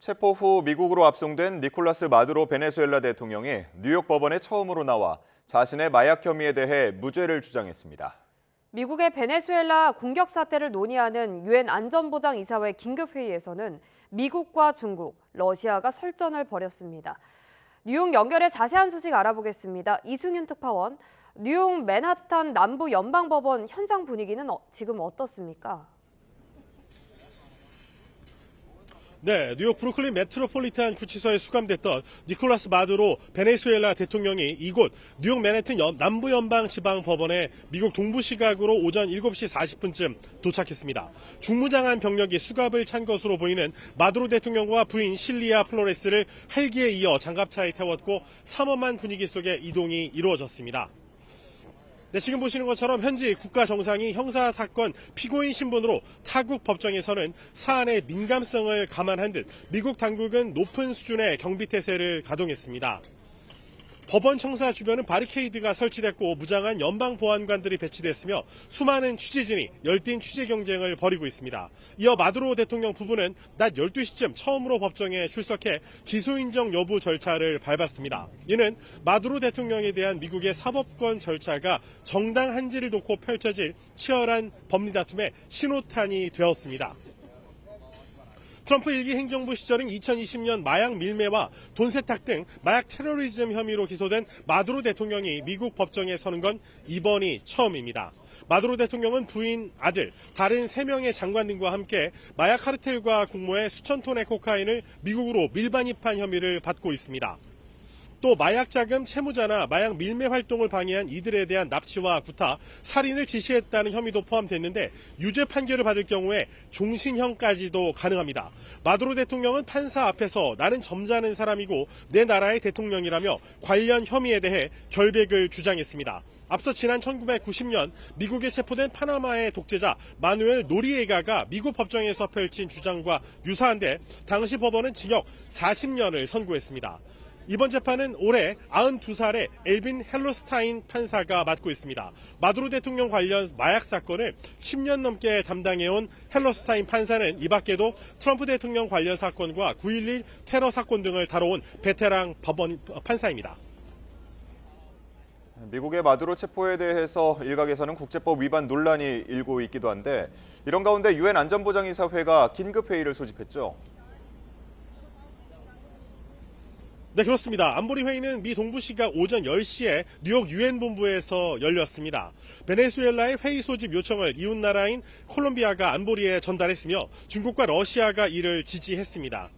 체포 후 미국으로 압송된 니콜라스 마두로 베네수엘라 대통령이 뉴욕 법원에 처음으로 나와 자신의 마약 혐의에 대해 무죄를 주장했습니다. 미국의 베네수엘라 공격 사태를 논의하는 유엔 안전보장이사회 긴급회의에서는 미국과 중국, 러시아가 설전을 벌였습니다. 뉴욕 연결해 자세한 소식 알아보겠습니다. 이승윤 특파원, 뉴욕 맨하탄 남부 연방법원 현장 분위기는 지금 어떻습니까? 네, 뉴욕 브루클린 메트로폴리탄 구치소에 수감됐던 니콜라스 마두로 베네수엘라 대통령이 이곳 뉴욕 맨해튼 남부 연방 지방 법원에 미국 동부 시각으로 오전 7시 40분쯤 도착했습니다. 중무장한 병력이 수갑을 찬 것으로 보이는 마두로 대통령과 부인 실리아 플로레스를 헬기에 이어 장갑차에 태웠고 삼엄한 분위기 속에 이동이 이루어졌습니다. 네, 지금 보시는 것처럼 현지 국가 정상이 형사사건 피고인 신분으로 타국 법정에서는 사안의 민감성을 감안한 듯 미국 당국은 높은 수준의 경비태세를 가동했습니다. 법원 청사 주변은 바리케이드가 설치됐고 무장한 연방보안관들이 배치됐으며 수많은 취재진이 열띤 취재 경쟁을 벌이고 있습니다. 이어 마두로 대통령 부부는 낮 12시쯤 처음으로 법정에 출석해 기소인정 여부 절차를 밟았습니다. 이는 마두로 대통령에 대한 미국의 사법권 절차가 정당한지를 놓고 펼쳐질 치열한 법리 다툼의 신호탄이 되었습니다. 트럼프 1기 행정부 시절인 2020년 마약 밀매와 돈 세탁 등 마약 테러리즘 혐의로 기소된 마두로 대통령이 미국 법정에 서는 건 이번이 처음입니다. 마두로 대통령은 부인, 아들, 다른 3명의 장관 등과 함께 마약 카르텔과 공모해 수천 톤의 코카인을 미국으로 밀반입한 혐의를 받고 있습니다. 또 마약 자금 채무자나 마약 밀매 활동을 방해한 이들에 대한 납치와 구타, 살인을 지시했다는 혐의도 포함됐는데 유죄 판결을 받을 경우에 종신형까지도 가능합니다. 마두로 대통령은 판사 앞에서 나는 점잖은 사람이고 내 나라의 대통령이라며 관련 혐의에 대해 결백을 주장했습니다. 앞서 지난 1990년 미국에 체포된 파나마의 독재자 마누엘 노리에가가 미국 법정에서 펼친 주장과 유사한데 당시 법원은 징역 40년을 선고했습니다. 이번 재판은 올해 92살의 엘빈 헬로스타인 판사가 맡고 있습니다. 마두로 대통령 관련 마약 사건을 10년 넘게 담당해온 헬로스타인 판사는 이 밖에도 트럼프 대통령 관련 사건과 9.11 테러 사건 등을 다뤄온 베테랑 법원 판사입니다. 미국의 마두로 체포에 대해서 일각에서는 국제법 위반 논란이 일고 있기도 한데 이런 가운데 유엔 안전보장이사회가 긴급회의를 소집했죠. 네, 그렇습니다. 안보리 회의는 미 동부 시각 오전 10시에 뉴욕 유엔 본부에서 열렸습니다. 베네수엘라의 회의 소집 요청을 이웃나라인 콜롬비아가 안보리에 전달했으며 중국과 러시아가 이를 지지했습니다.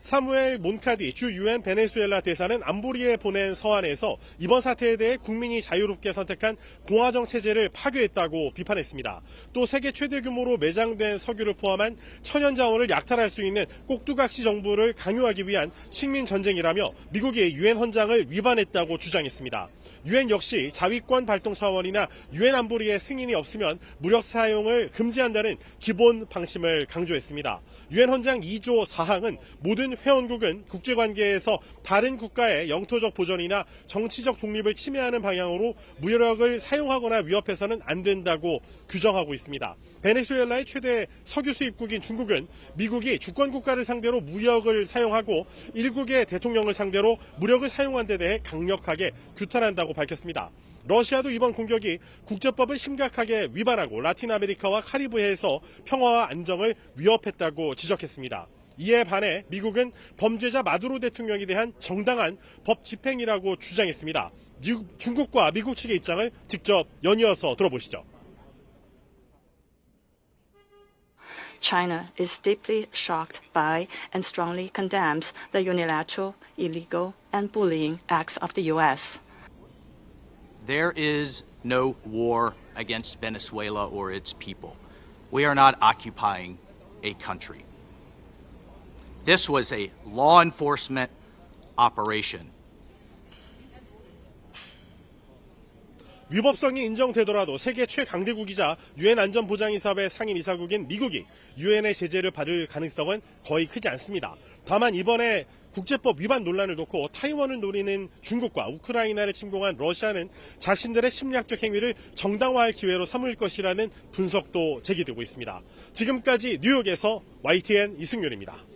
사무엘 몬카디 주 유엔 베네수엘라 대사는 안보리에 보낸 서한에서 이번 사태에 대해 국민이 자유롭게 선택한 공화정 체제를 파괴했다고 비판했습니다. 또 세계 최대 규모로 매장된 석유를 포함한 천연자원을 약탈할 수 있는 꼭두각시 정부를 강요하기 위한 식민전쟁이라며 미국이 유엔 헌장을 위반했다고 주장했습니다. 유엔 역시 자위권 발동 차원이나 유엔 안보리의 승인이 없으면 무력 사용을 금지한다는 기본 방침을 강조했습니다. 유엔 헌장 2조 4항은 모든 회원국은 국제관계에서 다른 국가의 영토적 보전이나 정치적 독립을 침해하는 방향으로 무력을 사용하거나 위협해서는 안 된다고 규정하고 있습니다. 베네수엘라의 최대 석유 수입국인 중국은 미국이 주권국가를 상대로 무력을 사용하고 일국의 대통령을 상대로 무력을 사용한 데 대해 강력하게 규탄한다고 밝혔습니다. 러시아도 이번 공격이 국제법을 심각하게 위반하고 라틴 아메리카와 카리브해에서 평화와 안정을 위협했다고 지적했습니다. 이에 반해 미국은 범죄자 마두로 대통령에 대한 정당한 법 집행이라고 주장했습니다. 중국과 미국 측의 입장을 직접 연이어서 들어보시죠. China is deeply shocked by and strongly condemns the unilateral, illegal, and bullying acts of the U.S. There is no war against Venezuela or its people. We are not occupying a country. This was a law enforcement operation. 위법성이 인정되더라도 세계 최강대국이자 유엔 안전보장이사회 상임이사국인 미국이 유엔의 제재를 받을 가능성은 거의 크지 않습니다. 다만 이번에 국제법 위반 논란을 놓고 타이완을 노리는 중국과 우크라이나를 침공한 러시아는 자신들의 침략적 행위를 정당화할 기회로 삼을 것이라는 분석도 제기되고 있습니다. 지금까지 뉴욕에서 YTN 이승윤입니다.